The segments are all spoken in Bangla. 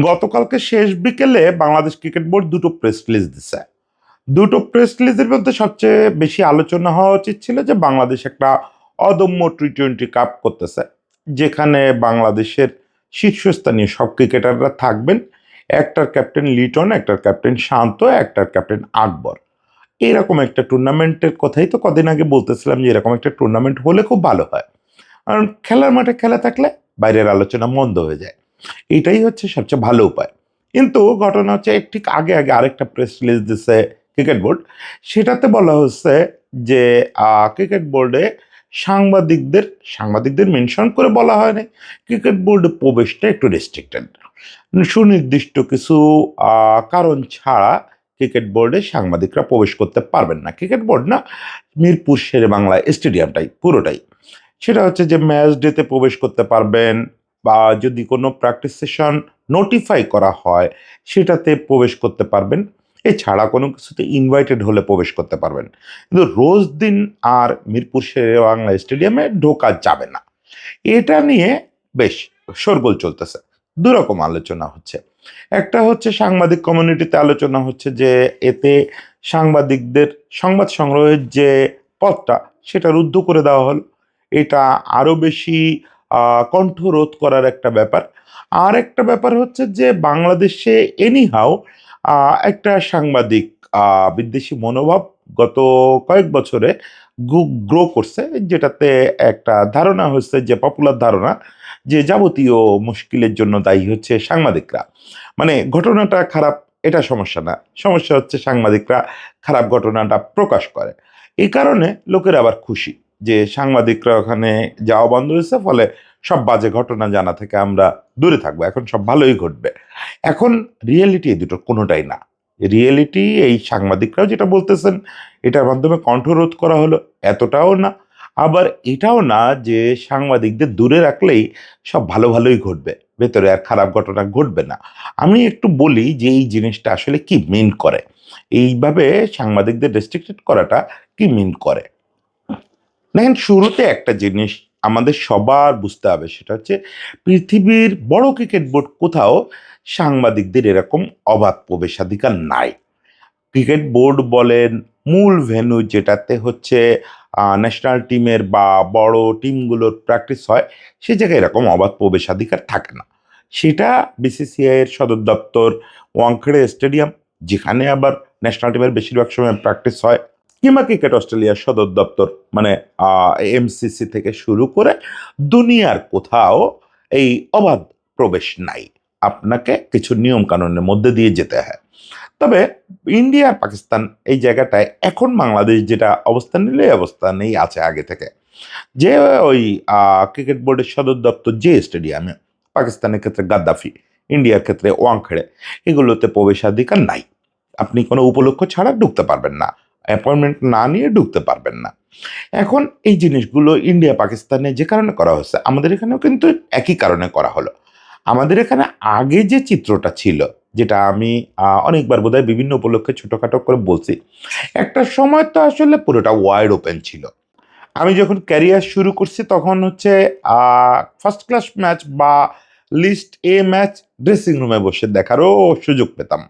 গতকালকে শেষ বিকেলে বাংলাদেশ ক্রিকেট বোর্ড দুটো প্রেস রিলিজ দিছে। দুটো প্রেস রিলিজের মধ্যে সবচেয়ে বেশি আলোচনা হওয়া উচিত ছিল যে বাংলাদেশ একটা অদম্য টি-20 কাপ করতেছে, যেখানে বাংলাদেশের শীর্ষস্থানীয় সব ক্রিকেটাররা থাকবেন। একটার ক্যাপ্টেন লিটন, একটার ক্যাপ্টেন শান্ত, একটার ক্যাপ্টেন আকবর। এরকম একটা টুর্নামেন্টের কথাই তো কদিন আগে বলতেছিলাম যে এরকম একটা টুর্নামেন্ট হলে খুব ভালো হয়, কারণ খেলার মাঠে খেলা থাকলে বাইরের আলোচনা মন্দ হয়ে যায়। এটাই হচ্ছে সবচেয়ে ভালো উপায়। কিন্তু ঘটনা হচ্ছে এর ঠিক আগে আগে আরেকটা প্রেস রিলিজ দিচ্ছে ক্রিকেট বোর্ড। সেটাতে বলা হচ্ছে যে ক্রিকেট বোর্ডে সাংবাদিকদের সাংবাদিকদের মেনশন করে বলা হয়নি, ক্রিকেট বোর্ডে প্রবেশটা একটু রেস্ট্রিক্টেড। সুনির্দিষ্ট কিছু কারণ ছাড়া ক্রিকেট বোর্ডে সাংবাদিকরা প্রবেশ করতে পারবেন না। ক্রিকেট বোর্ড না, মিরপুর শেরে বাংলা স্টেডিয়ামটাই পুরোটাই। সেটা হচ্ছে যে ম্যাচ ডেতে প্রবেশ করতে পারবেন, বা যদি কোনো প্র্যাকটিস সেশন নোটিফাই করা হয় সেটাতে প্রবেশ করতে পারবেন। এছাড়া কোনো কিছুতে ইনভাইটেড হলে প্রবেশ করতে পারবেন, কিন্তু রোজ দিন আর মিরপুর শেরে বাংলা স্টেডিয়ামে ঢোকা যাবে না। এটা নিয়ে বেশ শোরগোল চলতেছে। দুরকম আলোচনা হচ্ছে। একটা হচ্ছে সাংবাদিক কমিউনিটিতে আলোচনা হচ্ছে যে এতে সাংবাদিকদের সংবাদ সংগ্রহের যে পথটা সেটা রুদ্ধ করে দেওয়া হলো। এটা আরও বেশি কণ্ঠরোধ করার একটা ব্যাপার। আর একটা ব্যাপার হচ্ছে যে বাংলাদেশে এনিহাও একটা সাংবাদিক বিদ্বেষী মনোভাব গত কয়েক বছরে গ্রো করছে, যেটাতে একটা ধারণা হচ্ছে, যে পপুলার ধারণা, যে যাবতীয় মুশকিলের জন্য দায়ী হচ্ছে সাংবাদিকরা। মানে ঘটনাটা খারাপ এটা সমস্যা না, সমস্যা হচ্ছে সাংবাদিকরা খারাপ ঘটনাটা প্রকাশ করে। এই কারণে লোকের আবার খুশি যে সাংবাদিকরা ওখানে যাওয়া বন্ধ হয়েছে, ফলে সব বাজে ঘটনা জানা থেকে আমরা দূরে থাকবো, এখন সব ভালোই ঘটবে। এখন রিয়েলিটি এই দুটো কোনোটাই না। রিয়েলিটি এই সাংবাদিকরাও যেটা বলতেছেন এটার মাধ্যমে কণ্ঠরোধ করা হলো, এতটাও না। আবার এটাও না যে সাংবাদিকদের দূরে রাখলেই সব ভালো ভালোই ঘটবে, ভেতরে আর খারাপ ঘটনা ঘটবে না। আমি একটু বলি যে এই জিনিসটা আসলে কি মিন করে, এইভাবে সাংবাদিকদের রেস্ট্রিক্টেড করাটা কি মিন করে। দেখেন, শুরুতে একটা জিনিস আমাদের সবার বুঝতে হবে, সেটা হচ্ছে পৃথিবীর বড় ক্রিকেট বোর্ড কোথাও সাংবাদিকদের এরকম অবাধ প্রবেশাধিকার নাই। ক্রিকেট বোর্ড বলেন, মূল ভেন্যু যেটাতে হচ্ছে ন্যাশনাল টিমের বা বড় টিমগুলোর প্র্যাকটিস হয়, সে জায়গায় এরকম অবাধ প্রবেশাধিকার থাকে না। সেটা বিসিসিআই এর সদর দপ্তর ওয়াংখেড়ে স্টেডিয়াম, যেখানে আবার ন্যাশনাল টিমের বেশিরভাগ সময় প্র্যাকটিস হয়, কিংবা ক্রিকেট অস্ট্রেলিয়ার সদর দপ্তর, মানে এমসিসি থেকে শুরু করে দুনিয়ার কোথাও এই অবাধ প্রবেশ নাই। আপনাকে কিছু নিয়ম কানুনের মধ্যে দিয়ে যেতে হয়। তবে ইন্ডিয়া আর পাকিস্তান এই জায়গাটায় এখন বাংলাদেশ যেটা অবস্থান নিলে এই অবস্থানেই আছে আগে থেকে, যে ওই ক্রিকেট বোর্ডের সদর দপ্তর যে স্টেডিয়ামে, পাকিস্তানের ক্ষেত্রে গাদ্দাফি, ইন্ডিয়ার ক্ষেত্রে ওয়াংখেড়ে, এগুলোতে প্রবেশাধিকার নাই। আপনি কোনো উপলক্ষ ছাড়া ঢুকতে পারবেন না, অ্যাপয়েন্টমেন্ট না নিয়ে ঢুকতে পারবেন না। এখন এই জিনিসগুলো ইন্ডিয়া পাকিস্তানে যে কারণে করা হচ্ছে, আমাদের এখানেও কিন্তু একই কারণে করা হলো। আমাদের এখানে আগে যে চিত্রটা ছিল, যেটা আমি অনেকবার বোধহয় বিভিন্ন উপলক্ষে ছোটোখাটো করে বলছি, একটা সময় তো আসলে পুরোটা ওয়াইড ওপেন ছিল। আমি যখন ক্যারিয়ার শুরু করছি তখন হচ্ছে ফার্স্ট ক্লাস ম্যাচ বা লিস্ট এ ম্যাচ ড্রেসিং রুমে বসে দেখারও সুযোগ পেতাম।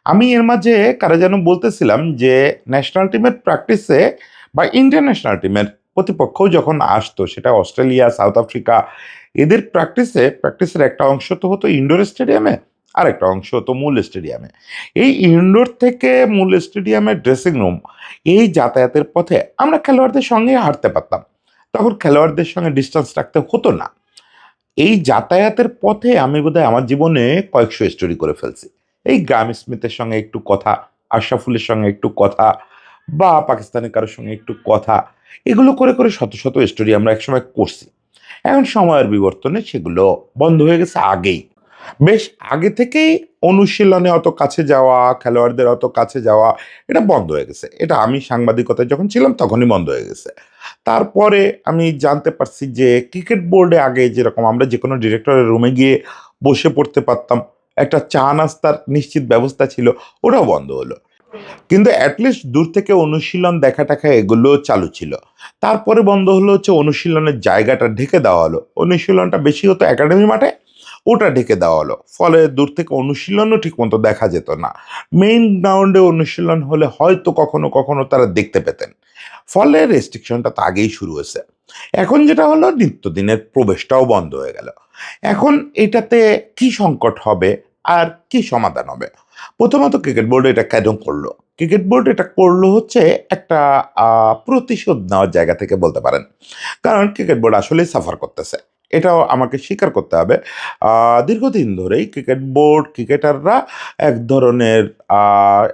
আমি এর মাঝে কারা যেন বলতেছিলাম যে ন্যাশনাল টিমের প্র্যাকটিসে বা ইন্টারন্যাশনাল টিমের প্রতিপক্ষ যখন আসতো, সেটা অস্ট্রেলিয়া, সাউথ আফ্রিকা, এদের প্র্যাকটিসের একটা অংশ তো হতো ইনডোর স্টেডিয়ামে, আর একটা অংশ হতো মূল স্টেডিয়ামে। এই ইনডোর থেকে মূল স্টেডিয়ামের ড্রেসিং রুম, এই যাতায়াতের পথে আমরা খেলোয়াড়দের সঙ্গে হাঁটতে পারতাম, তখন খেলোয়াড়দের সঙ্গে ডিস্টেন্স রাখতে হতো না। এই যাতায়াতের পথে আমি বোধহয় আমার জীবনে কয়েকশো স্টোরি করে ফেলছি। এই গ্রাম স্মিথের সঙ্গে একটু কথা, আশরাফুলের সঙ্গে একটু কথা, বা পাকিস্তানের কারোর সঙ্গে একটু কথা, এগুলো করে করে শত শত স্টোরি আমরা একসময় করছি। এখন সময়ের বিবর্তনে সেগুলো বন্ধ হয়ে গেছে আগেই, বেশ আগে থেকেই। অনুশীলনে অত কাছে যাওয়া, খেলোয়াড়দের অত কাছে যাওয়া, এটা বন্ধ হয়ে গেছে। এটা আমি সাংবাদিকতায় যখন ছিলাম তখনই বন্ধ হয়ে গেছে। তারপরে আমি জানতে পারছি যে ক্রিকেট বোর্ডে আগে যেরকম আমরা যে কোনো ডিরেক্টরের রুমে গিয়ে বসে পড়তে পারতাম, একটা চা নাস্তার নিশ্চিত ব্যবস্থা ছিল, ওটাও বন্ধ হলো। কিন্তু অ্যাটলিস্ট দূর থেকে অনুশীলন দেখা টাকা এগুলো চালু ছিল। তারপরে বন্ধ হলো হচ্ছে অনুশীলনের জায়গাটা ঢেকে দেওয়া হলো। অনুশীলনটা বেশি হতো একাডেমি মাঠে, ওটা ঢেকে দেওয়া হলো, ফলে দূর থেকে অনুশীলনও ঠিকমতো দেখা যেত না। মেইন গ্রাউন্ডে অনুশীলন হলে হয়তো কখনো কখনো তারা দেখতে পেতেন। ফলে রেস্ট্রিকশনটা তো আগেই শুরু হয়েছে। এখন যেটা হলো, নিত্যদিনের প্রবেশটাও বন্ধ হয়ে গেল। এখন এটাতে কি সংকট হবে আর কি সমাধান হবে? প্রথমত ক্রিকেট বোর্ড এটা কেন করলো? ক্রিকেট বোর্ড এটা করলো হচ্ছে একটা প্রতিশোধ নেওয়ার জায়গা থেকে বলতে পারেন। কারণ ক্রিকেট বোর্ড আসলেই সাফার করতেছে। এটাও আমাকে স্বীকার করতে হবে। দীর্ঘদিন ধরেই ক্রিকেট বোর্ড, ক্রিকেটাররা এক ধরনের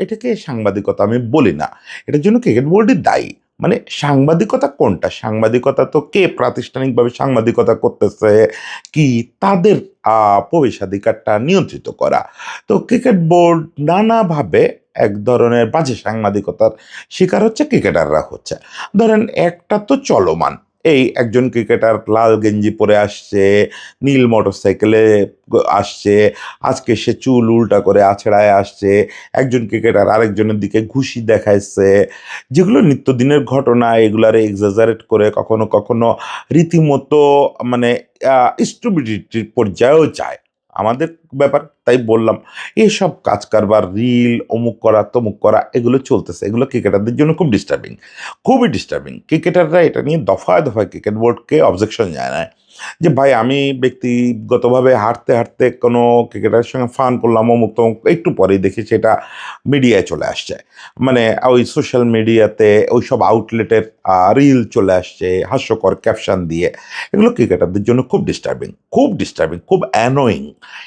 এটাকে সাংবাদিকতা আমি বলি না। এটার জন্য ক্রিকেট বোর্ডই দায়ী। মানে সাংবাদিকতা কোনটা? সাংবাদিকতা তো কে প্রাতিষ্ঠানিকভাবে সাংবাদিকতা করতেছে, কি তাদের প্রবেশাধিকারটা নিয়ন্ত্রিত করা। তো ক্রিকেট বোর্ড নানাভাবে এক ধরনের বাজে সাংবাদিকতার শিকার হচ্ছে, ক্রিকেটাররা হচ্ছে। ধরেন একটা তো চলমান, এই একজন ক্রিকেটার লাল গেঞ্জি পরে আসছে, নীল মোটরসাইকেলে আসছে, আজকে সে চুল উল্টা করে আছড়ায় আসছে, একজন ক্রিকেটার আরেকজনের দিকে ঘুষি দেখাইছে, যেগুলো নিত্যদিনের ঘটনা, এগুলারে এক্সাজারেট করে কখনো কখনো রীতিমতো মানে স্টুপিডিটির পর্যায়েও যায় আমাদের ব্যাপার। তাই বললাম, এসব কাজ কারবার, রিল অমুক করা তমুক করা, এগুলো চলতেছে। এগুলো ক্রিকেটারদের জন্য খুব ডিস্টার্বিং, খুবই ডিস্টার্বিং। ক্রিকেটাররা এটা নিয়ে দফায় দফায় ক্রিকেট বোর্ডকে অবজেকশন জানায় যে ভাই, আমি ব্যক্তিগতভাবে হাঁটতে হাঁটতে কোনো ক্রিকেটারের সঙ্গে ফান করলাম অমুক তমুক, একটু পরেই দেখি সেটা মিডিয়ায় চলে আসছে। মানে ওই সোশ্যাল মিডিয়াতে ওই সব আউটলেটের রিল চলে আসছে হাস্যকর ক্যাপশন দিয়ে। এগুলো ক্রিকেটারদের জন্য খুব ডিস্টার্বিং, খুব ডিস্টার্বিং, খুব অ্যানোয়িং।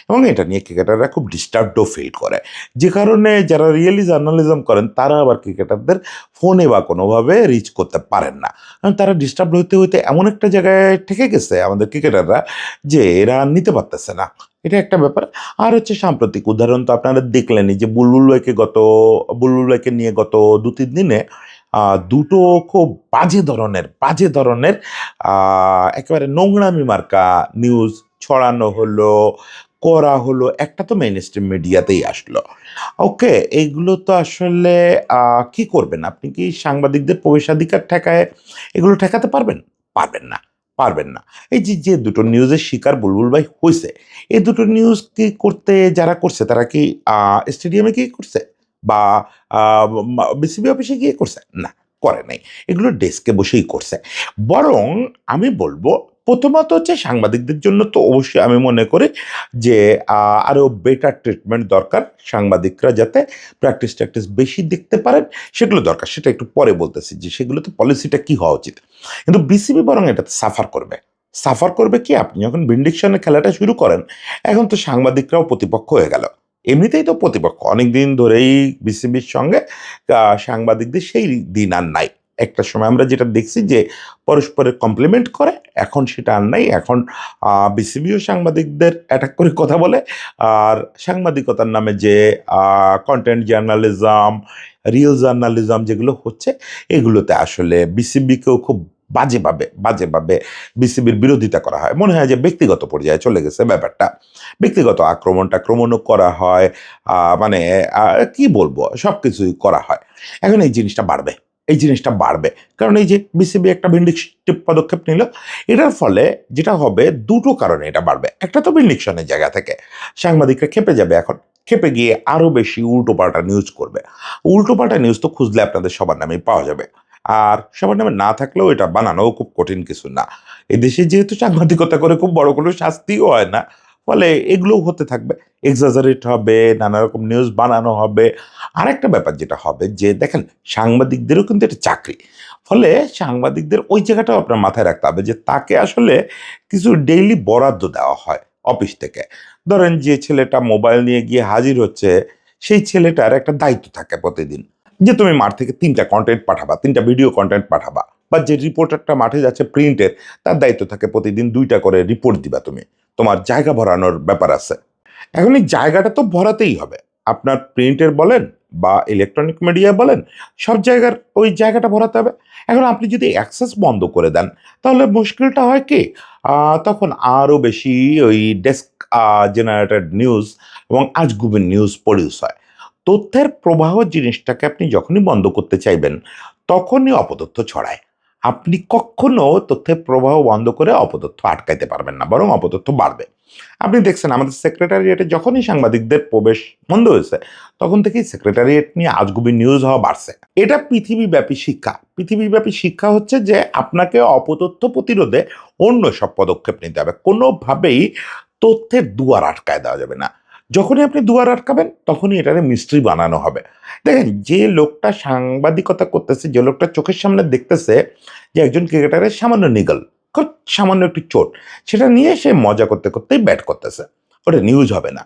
এবং এটা নিয়ে ক্রিকেটাররা খুব ডিস্টার্বডও ফিল করে, যে কারণে যারা রিয়েলি জার্নালিজম করেন তারা আবার ক্রিকেটারদের ফোনে বা কোনোভাবে রিচ করতে পারেন না। কারণ তারা ডিস্টার্ব হইতে হইতে এমন একটা জায়গায় ঠেকে গেছে আমাদের ক্রিকেটাররা, যে এরা নিতে পারতেছে না। এটা একটা ব্যাপার। আর হচ্ছে সাম্প্রতিক উদাহরণ তো আপনারা দেখলেনই, যে বুলবুল ভাইকে নিয়ে গত 2-3 দিনে দুটো খুব বাজে ধরনের একেবারে নোংরামি মার্কা নিউজ ছড়ানো হলো, করা হলো। একটা তো মেইন স্ট্রিম মিডিয়াতেই আসলো। ওকে, এইগুলো তো আসলে কি করবেন? আপনি কি সাংবাদিকদের প্রবেশাধিকার ঠেকায় এগুলো ঠেকাতে পারবেন? পারবেন না, পারবেন না। এই যে দুটো নিউজের শিকার বুলবুল ভাই হইছে, এই দুটো নিউজ কি করতে যারা করছে তারা কি স্টেডিয়ামে গিয়ে করছে? বা বিসিবি অফিসে গিয়ে করছে? না, করে নাই। এগুলো ডেস্কে বসেই করছে। বরং আমি বলব, প্রথমত হচ্ছে সাংবাদিকদের জন্য তো অবশ্যই আমি মনে করি যে আরও বেটার ট্রিটমেন্ট দরকার। সাংবাদিকরা যাতে প্র্যাকটিস বেশি দেখতে পারেন, সেগুলো দরকার। সেটা একটু পরে বলতেছি যে সেগুলোতে পলিসিটা কি হওয়া উচিত। কিন্তু বিসিবি বরং এটাতে সাফার করবে। সাফার করবে কি? আপনি যখন ভিন্ডিকশনের খেলাটা শুরু করেন, এখন তো সাংবাদিকরাও প্রতিপক্ষ হয়ে গেল। এমনিতেই তো প্রতিপক্ষ অনেক দিন ধরেই বিসিবির সঙ্গে, সাংবাদিকদের সেই দিন আর নাই। একটা সময় আমরা যেটা দেখছি যে পরস্পরের কমপ্লিমেন্ট করে, এখন সেটা আর নাই। এখন বিসিবিও সাংবাদিকদের অ্যাটাক করে কথা বলে। আর সাংবাদিকতার নামে যে কন্টেন্ট জার্নালিজম, রিয়েল জার্নালিজম যেগুলো হচ্ছে, এগুলোতে আসলে বিসিবিকেও খুব বাজেভাবে বিসিবির বিরোধিতা করা হয়। মনে হয় যে ব্যক্তিগত পর্যায়ে চলে গেছে ব্যাপারটা। ব্যক্তিগত আক্রমণও করা হয়। মানে কি বলবো, সব কিছুই করা হয়। এখন এই জিনিসটা বাড়বে। কারণ এই যে বিসিবি একটা ভিন্ডিকটিভ পদক্ষেপ নিল, এটার ফলে যেটা হবে, দুটো কারণে এটা বাড়বে। একটা তো ভিন্ডিকশনের জায়গা থেকে সাংবাদিকরা খেপে যাবে, এখন খেপে গিয়ে আরও বেশি উল্টোপাল্টা নিউজ করবে। উল্টোপাল্টা নিউজ তো খুঁজলে আপনাদের সবার নামেই পাওয়া যাবে। আর সবার নামে না থাকলেও এটা বানানোও খুব কঠিন কিছু না। এদেশে যেহেতু সাংবাদিকতা করে খুব বড় কোনো শাস্তিও হয় না, ফলে এগুলোও হতে থাকবে। এক্সাজারেট হবে, নানা রকম নিউজ বানানো হবে। আরেকটা ব্যাপার যেটা হবে, যে দেখেন, সাংবাদিকদেরও কিন্তু এটা চাকরি। ফলে সাংবাদিকদের ওই জায়গাটাও আপনার মাথায় রাখতে হবে যে তাকে আসলে কিছু ডেইলি বরাদ্দ দেওয়া হয় অফিস থেকে। ধরেন যে ছেলেটা মোবাইল নিয়ে গিয়ে হাজির হচ্ছে, সেই ছেলেটার একটা দায়িত্ব থাকে প্রতিদিন, যে তুমি মাঠ থেকে 3টা কন্টেন্ট পাঠাবা, 3টা ভিডিও কন্টেন্ট পাঠাবা। বা যে রিপোর্টারটা মাঠে যাচ্ছে প্রিন্টের, তার দায়িত্ব থাকে প্রতিদিন 2টা করে রিপোর্ট দিবা তুমি। তোমার জায়গা ভরানোর ব্যাপার আছে। এখন এই জায়গাটা তো ভরাতেই হবে। আপনার প্রিন্টের বলেন বা ইলেকট্রনিক মিডিয়া বলেন, সব জায়গার ওই জায়গাটা ভরাতে হবে। এখন আপনি যদি অ্যাক্সেস বন্ধ করে দেন, তাহলে মুশকিলটা হয় কি, তখন আরও বেশি ওই ডেস্ক জেনারেটেড নিউজ এবং আজগুবি নিউজ প্রডিউস হয়। তথ্যের প্রবাহ জিনিসটাকে আপনি যখনই বন্ধ করতে চাইবেন, তখনই অপতথ্য ছড়ায়। আপনি কখনো তথ্যের প্রবাহ বন্ধ করে অপতথ্য আটকাইতে পারবেন না, বরং অপতথ্য বাড়বে। আপনি দেখছেন আমাদের সেক্রেটারিয়েটে যখনই সাংবাদিকদের প্রবেশ বন্ধ হয়েছে তখন থেকেই সেক্রেটারিয়েট নিয়ে আজগুবি নিউজ হওয়া বাড়ছে। এটা পৃথিবীব্যাপী শিক্ষা। পৃথিবীব্যাপী শিক্ষা হচ্ছে যে আপনাকে অপতথ্য প্রতিরোধে অন্য সব পদক্ষেপ নিতে হবে, কোনোভাবেই তথ্যের দুয়ার আটকায় দেওয়া যাবে না। যখনই আপনি দুয়ার আটকাবেন তখনই এটাকে মিস্ট্রি বানানো হবে। দেখেন, যে লোকটা সাংবাদিকতা করতেছে, যে লোকটা চোখের সামনে দেখতেছে যে একজন ক্রিকেটারের সামান্য নিগল, খুব সামান্য একটু চোট, সেটা নিয়ে সে মজা করতে করতেই ব্যাট করতেছে, ওটা নিউজ হবে না।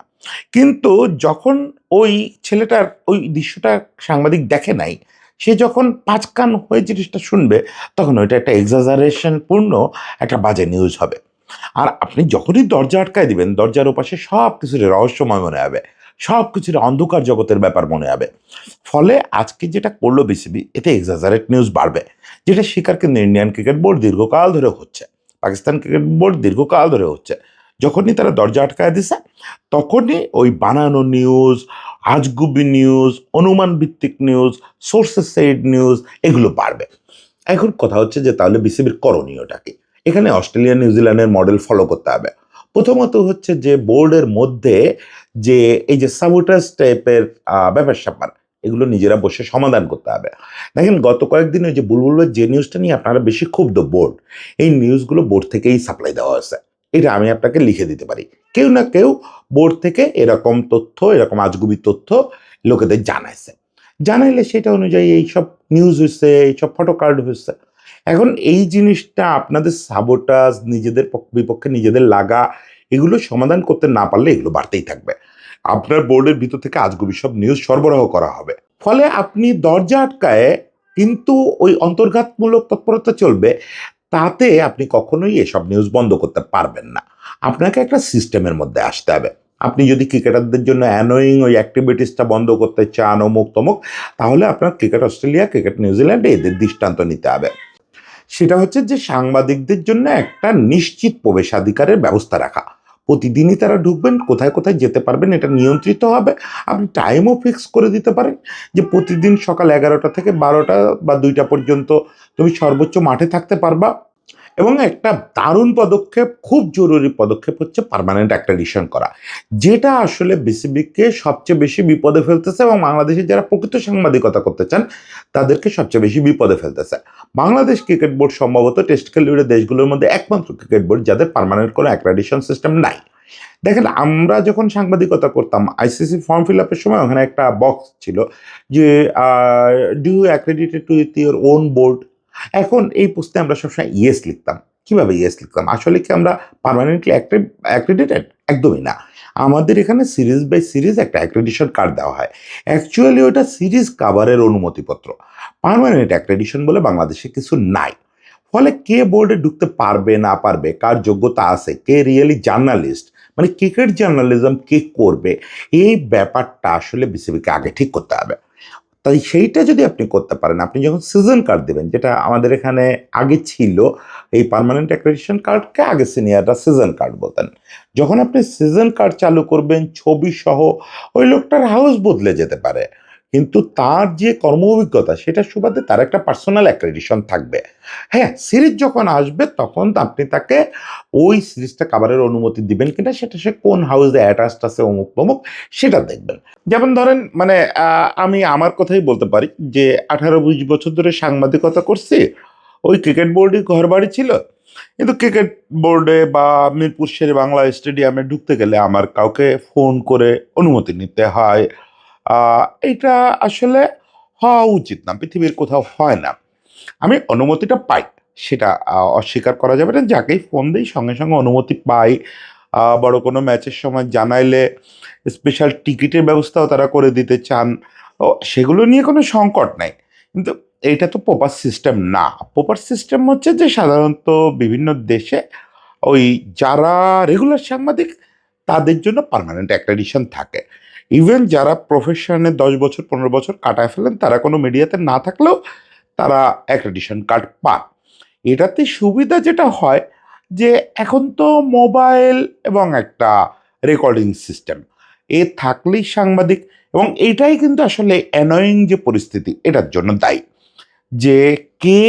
কিন্তু যখন ওই ছেলেটার ওই দৃশ্যটা সাংবাদিক দেখে নাই, সে যখন পাঁচ কান হয়ে জিনিসটা শুনবে তখন ওইটা একটা এক্সাজারেশন পূর্ণ একটা বাজে নিউজ হবে। আর আপনি যখনই দরজা আটকায় দিবেন, দরজার ওপাশে সব কিছুর রহস্যময় মনে হবে, সব কিছুর অন্ধকার জগতের ব্যাপার মনে হবে। ফলে আজকে যেটা করলো বিসিবি, এতে এক্সাজারেট নিউজ বাড়বে, যেটা স্বীকার কিন্তু ইন্ডিয়ান ক্রিকেট বোর্ড দীর্ঘকাল ধরে হচ্ছে, পাকিস্তান ক্রিকেট বোর্ড দীর্ঘকাল ধরে হচ্ছে। যখনই তারা দরজা আটকায় দিছে তখনই ওই বানানো নিউজ, আজগুবি নিউজ, অনুমান ভিত্তিক নিউজ, সোর্সেস সেইড নিউজ এগুলো বাড়বে। এখন কথা হচ্ছে যে তাহলে বিসিবির করণীয়টা কি? এখানে অস্ট্রেলিয়া নিউজিল্যান্ডের মডেল ফলো করতে হবে। প্রথমত হচ্ছে যে বোর্ডের মধ্যে যে এই যে সাবোটাস টাইপের ব্যাপার স্যাপার, এগুলো নিজেরা বসে সমাধান করতে হবে। দেখেন, গত কয়েকদিন ওই যে বুলবুলের যে নিউজটা নিয়ে আপনারা বেশি ক্ষুব্ধ বোর্ড, এই নিউজগুলো বোর্ড থেকেই সাপ্লাই দেওয়া হয়েছে, এটা আমি আপনাকে লিখে দিতে পারি। কেউ না কেউ বোর্ড থেকে এরকম তথ্য, এরকম আজগুবি তথ্য লোকেদের জানাইছে, জানাইলে সেটা অনুযায়ী এইসব নিউজ হয়েছে, এইসব ফটো কার্ড হয়েছে। এখন এই জিনিসটা আপনাদের সাবোটাস, নিজেদের বিপক্ষে নিজেদের লাগা, এগুলো সমাধান করতে না পারলে এগুলো বাড়তেই থাকবে। আপনার বোর্ডের ভিতর থেকে আজগুবি সব নিউজ সরবরাহ করা হবে, ফলে আপনি দরজা আটকায় কিন্তু ওই অন্তর্ঘাতমূলক তৎপরতা চলবে, তাতে আপনি কখনোই এসব নিউজ বন্ধ করতে পারবেন না। আপনাকে একটা সিস্টেমের মধ্যে আসতে হবে। আপনি যদি ক্রিকেটারদের জন্য অ্যানোয়িং ওই অ্যাক্টিভিটিসটা বন্ধ করতে চান, অমুক তমুক, তাহলে আপনার ক্রিকেট অস্ট্রেলিয়া, ক্রিকেট নিউজিল্যান্ডে এদের দৃষ্টান্ত নিতে হবে। সেটা হচ্ছে যে সাংবাদিকদের জন্য একটা নিশ্চিত প্রবেশাধিকারের ব্যবস্থা রাখা। প্রতিদিনই তারা ঢুকবেন, কোথায় কোথায় যেতে পারবেন এটা নিয়ন্ত্রিত হবে। আপনি টাইমও ফিক্স করে দিতে পারেন যে প্রতিদিন সকাল 11টা থেকে 12টা বা 2টা পর্যন্ত তুমি সর্বোচ্চ মাঠে থাকতে পারবা। এবং একটা দারুণ পদক্ষেপ, খুব জরুরি পদক্ষেপ হচ্ছে পার্মানেন্ট অ্যাক্রেডিটেশন করা, যেটা আসলে বিসিবিকে সবচেয়ে বেশি বিপদে ফেলতেছে এবং বাংলাদেশে যারা প্রকৃত সাংবাদিকতা করতে চান তাদেরকে সবচেয়ে বেশি বিপদে ফেলতেছে। বাংলাদেশ ক্রিকেট বোর্ড সম্ভবত টেস্ট খেলুড়ে দেশগুলোর মধ্যে একমাত্র ক্রিকেট বোর্ড যাদের পার্মানেন্ট কোনো অ্যাক্রেডিটেশন সিস্টেম নাই। দেখেন, আমরা যখন সাংবাদিকতা করতাম আইসিসি ফর্ম ফিল আপের সময় ওখানে একটা বক্স ছিল যে do you accredited to with your own board. এখন এই পোস্টে আমরা সবসময় ইয়েস লিখতাম। কিভাবে ইয়েস লিখতাম? আসলে কি আমরা পার্মানেন্টলি অ্যাক্রেডিটেড? একদমই না। আমাদের এখানে সিরিজ বাই সিরিজ একটা অ্যাক্রেডিটেশন কার্ড দেওয়া হয়। অ্যাকচুয়ালি ওটা সিরিজ কাভারের অনুমতিপত্র। পার্মানেন্ট অ্যাক্রেডিটেশন বলে বাংলাদেশে কিছু নাই। ফলে কে বোর্ডে ঢুকতে পারবে না পারবে, কার যোগ্যতা আছে, কে রিয়েলি জার্নালিস্ট, মানে ক্রিকেট জার্নালিজম কে করবে, এই ব্যাপারটা আসলে বিসিবিকে আগে ঠিক করতে হবে। তাই সেইটা যদি আপনি করতে পারেন, আপনি যখন সিজন কার্ড দেবেন, যেটা আমাদের এখানে আগে ছিল, এই পার্মানেন্ট অ্যাক্রেডিটেশন কার্ডকে আগে সিনিয়ররা সিজন কার্ড বলতেন। যখন আপনি সিজন কার্ড চালু করবেন ছবি সহ, ওই লোকটার হাউস বদলে যেতে পারে, কিন্তু তার যে কর্ম অভিজ্ঞতা সেটার সুবাদে তার একটা পার্সোনাল অ্যাক্রেডিটেশন থাকবে। হ্যাঁ, সিরিজ যখন আসবে তখন আপনি তাকে ওই সিরিজটা কাভারের অনুমতি দিবেন কিনা, সেটা সে কোন হাউসে অ্যাটাচড আছে অমুক তমুক সেটা দেখবেন। যেমন ধরেন, মানে আমি আমার কথাই বলতে পারি যে 18-20 বছর ধরে সাংবাদিকতা করছি, ওই ক্রিকেট বোর্ডই ঘর বাড়ি ছিল, কিন্তু ক্রিকেট বোর্ডে বা মিরপুর শেরে বাংলা স্টেডিয়ামে ঢুকতে গেলে আমার কাউকে ফোন করে অনুমতি নিতে হয়। এটা আসলে হওয়া উচিত না, পৃথিবীর কোথাও হয় না। আমি অনুমতিটা পাই, সেটা অস্বীকার করা যাবে না। যাকেই ফোন দিই সঙ্গে সঙ্গে অনুমতি পাই। বড় কোনো ম্যাচের সময় জানাইলে স্পেশাল টিকিটের ব্যবস্থাও তারা করে দিতে চান। ও সেগুলো নিয়ে কোনো সংকট নাই। কিন্তু এইটা তো প্রপার সিস্টেম না। প্রপার সিস্টেম হচ্ছে যে সাধারণত বিভিন্ন দেশে ওই যারা রেগুলার সাংবাদিক তাদের জন্য পার্মানেন্ট অ্যাক্রেডিটেশন থাকে। ইভেন যারা প্রফেশনে 10 বছর 15 বছর কাটায় ফেলেন তারা কোনো মিডিয়াতে না থাকলেও তারা অ্যাক্রেডিটেশন কার্ড পান। এটাতে সুবিধা যেটা হয় যে এখন তো মোবাইল এবং একটা রেকর্ডিং সিস্টেম এ থাকলেই সাংবাদিক, এবং এইটাই কিন্তু আসলে অ্যানয়িং যে পরিস্থিতি এটার জন্য দায়ী, যে কে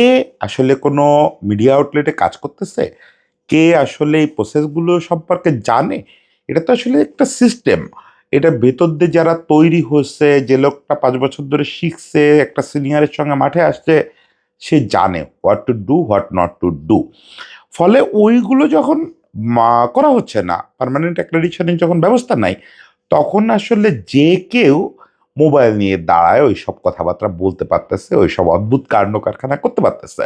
আসলে কোনো মিডিয়া আউটলেটে কাজ করতেছে, কে আসলে এই প্রসেসগুলো সম্পর্কে জানে? এটা তো আসলে একটা সিস্টেম। এটা ভেতর দিয়ে যারা তৈরি হচ্ছে, যে লোকটা ৫ বছর ধরে শিখছে, একটা সিনিয়রের সঙ্গে মাঠে আসছে, সে জানে what to do, what not to do. ফলে ওইগুলো যখন করা হচ্ছে না, পার্মানেন্ট অ্যাক্রেডিটেশনের যখন ব্যবস্থা নাই, তখন আসলে যে কেউ মোবাইল নিয়ে দাঁড়ায় ওইসব কথাবার্তা বলতে পারতেছে, ওইসব অদ্ভুত কাণ্ড কারখানা করতে পারতেছে।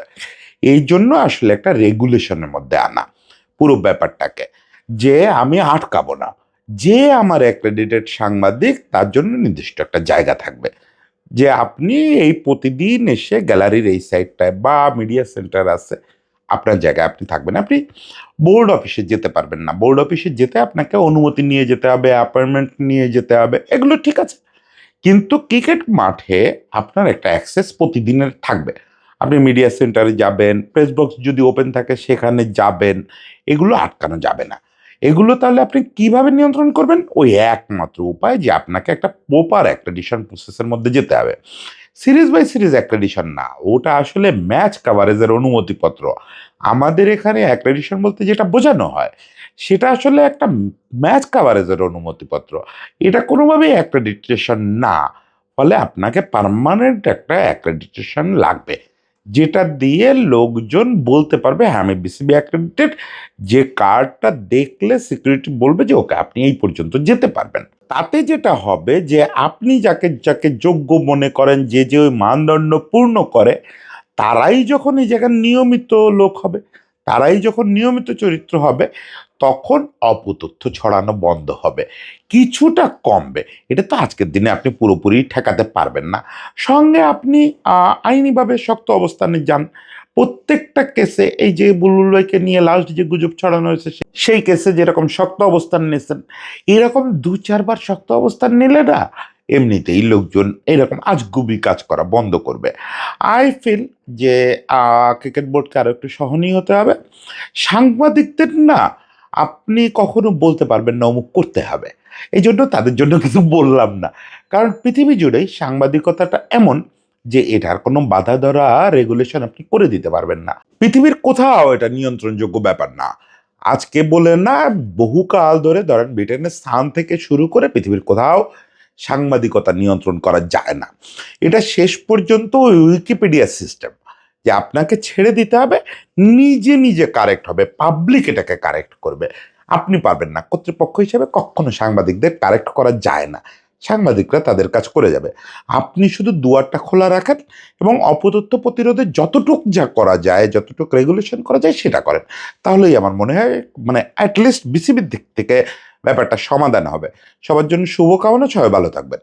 এই জন্য আসলে একটা রেগুলেশনের মধ্যে আনা পুরো ব্যাপারটাকে, যে আমি আটকাবো না, যে আমার অ্যাক্রেডিটেড সাংবাদিক তার জন্য নির্দিষ্ট একটা জায়গা থাকবে, যে আপনি এই প্রতিদিন এসে গ্যালারির এই সাইডটায় বা মিডিয়া সেন্টার আছে, আপনার জায়গায় আপনি থাকবেন। আপনি বোর্ড অফিসে যেতে পারবেন না, বোর্ড অফিসে যেতে আপনাকে অনুমতি নিয়ে যেতে হবে, অ্যাপয়েন্টমেন্ট নিয়ে যেতে হবে, এগুলো ঠিক আছে। কিন্তু ক্রিকেট মাঠে আপনার একটা অ্যাক্সেস প্রতিদিনের থাকবে। আপনি মিডিয়া সেন্টারে যাবেন, প্রেস বক্স যদি ওপেন থাকে সেখানে যাবেন, এগুলো আটকানো যাবে না। এগুলো তাহলে আপনি কিভাবে নিয়ন্ত্রণ করবেন? ওই একমাত্র উপায় যে আপনাকে একটা প্রপার অ্যাক্রেডিশন প্রসেসের মধ্যে যেতে হবে। সিরিজ বাই সিরিজ অ্যাক্রেডিশন না, ওটা আসলে ম্যাচ কাভারেজের অনুমতিপত্র। আমাদের এখানে অ্যাক্রেডিশন বলতে যেটা বোঝানো হয়, সেটা আসলে একটা ম্যাচ কাভারেজের অনুমতিপত্র। এটা কোনোভাবেই অ্যাক্রেডিটেশন না। ফলে আপনাকে পার্মানেন্ট একটা অ্যাক্রেডিটেশন লাগবে, যেটা দিয়ে লোকজন বলতে পারবে হ্যাঁ আমি বিসিবি অ্যাক্রেডিটেড, যে কার্ডটা দেখলে সিকিউরিটি বলবে যে ওকে আপনি এই পর্যন্ত যেতে পারবেন। তাতে যেটা হবে যে আপনি যাকে যাকে যোগ্য মনে করেন, যে যে ওই মানদণ্ড পূর্ণ করে, তারাই যখন এই জায়গার নিয়মিত লোক হবে, তারাই যখন নিয়মিত চরিত্র হবে, তখন অপতথ্য ছড়ানো বন্ধ হবে, কিছুটা কমবে। এটা তো আজকের দিনে আপনি পুরোপুরি ঠেকাতে পারবেন না। সঙ্গে আপনি আইনিভাবে শক্ত অবস্থানে যান। প্রত্যেকটা কেসে এই যে বুলবুল ভাইকে নিয়ে লাস্ট যে গুজব ছড়ানো হয়েছে, সেই কেসে যেরকম শক্ত অবস্থান নিয়েছেন, এরকম ২-৪ বার শক্ত অবস্থান নিলে না, এমনিতেই লোকজন এরকম আজগুবি কাজ করা বন্ধ করবে। আই ফিল যে ক্রিকেট বোর্ডকে আরো একটু সহনীয় হতে হবে। সাংবাদিকদের না আপনি কখনো বলতে পারবেন না অমুক করতে হবে, এই জন্য তাদের জন্য কিছু বললাম না। কারণ পৃথিবী জুড়েই সাংবাদিকতাটা এমন যে এটার কোনো বাধা ধরা রেগুলেশন আপনি করে দিতে পারবেন না। পৃথিবীর কোথাও এটা নিয়ন্ত্রণযোগ্য ব্যাপার না। আজকে বলে না, বহুকাল ধরে ধরেন ব্রিটেনের স্থান থেকে শুরু করে পৃথিবীর কোথাও সাংবাদিকতা নিয়ন্ত্রণ করা যায় না। এটা শেষ পর্যন্ত ওই উইকিপিডিয়া সিস্টেম, যে আপনাকে ছেড়ে দিতে হবে, নিজে নিজে কারেক্ট হবে, পাবলিক এটাকে কারেক্ট করবে। আপনি পারবেন না, কর্তৃপক্ষ হিসেবে কখনো সাংবাদিকদের কারেক্ট করা যায় না, সাংবাদিকরা তাদের কাজ করে যাবে। আপনি শুধু দুয়ারটা খোলা রাখেন এবং অপতথ্য প্রতিরোধে যতটুক যা করা যায়, যতটুক রেগুলেশন করা যায় সেটা করেন। তাহলেই আমার মনে হয় মানে অ্যাটলিস্ট বিসিবির দিক থেকে ব্যাপারটা সমাধান হবে। সবার জন্য শুভকামনা, সবাই ভালো থাকবেন।